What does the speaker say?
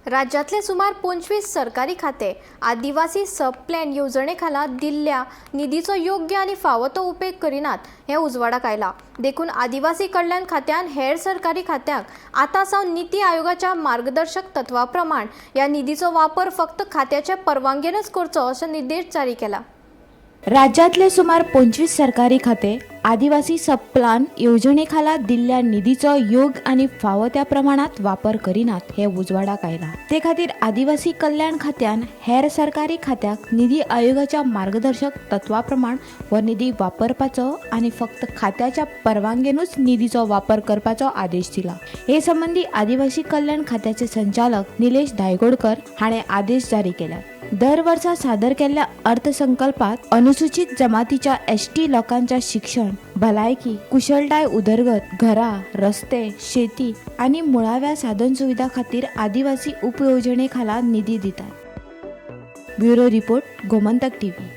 राज्यातले सुमार 25 सरकारी खाते आदिवासी सब प्लॅन योजनेखाला दिल्ल्या निधीचो योग्य आणि फावो तो उपेग करिनात हे उजवाडाक आयला। देखून आदिवासी कल्याण खात्यान हेर सरकारी खात्यांक आता सावन नीती आयोगाच्या मार्गदर्शक तत्वाप्रमाण या निधीचो वापर फक्त खात्याच्या परवानगीनच करचो असो निर्देश जारी केला। राज्यातले सुमार 25 सरकारी खाते आदिवासी सब प्लान योजनेखाला दिल्ल्या निधीचो योग्य आणि फावो त्या प्रमाणात वापर करिनात हे उजवाडाक आयला। ते खातीर आदिवासी कल्याण खात्यान हेर सरकारी खात्याक निधी आयोगाच्या मार्गदर्शक तत्वाप्रमाण हो निधी वापरपाचो आणि फक्त खात्याच्या परवानगीनूच निधीचो वापर करपाचो आदेश दिला। हे संबंधी आदिवासी कल्याण खात्याचे संचालक निलेश धायगोडकर हाणे आदेश जारी केला। दर वर्सा सादर केलेल्या अर्थसंकल्पात अनुसूचित जमातीच्या एसटी लोकांच्या शिक्षण, भलायकी, कुशळटाय उदरगत, घरा, रस्ते, शेती आणि मुळाव्या साधन सुविधा खातीर आदिवासी उपयोजनेखाला निधी दितात। Bureau report, Gomantak TV.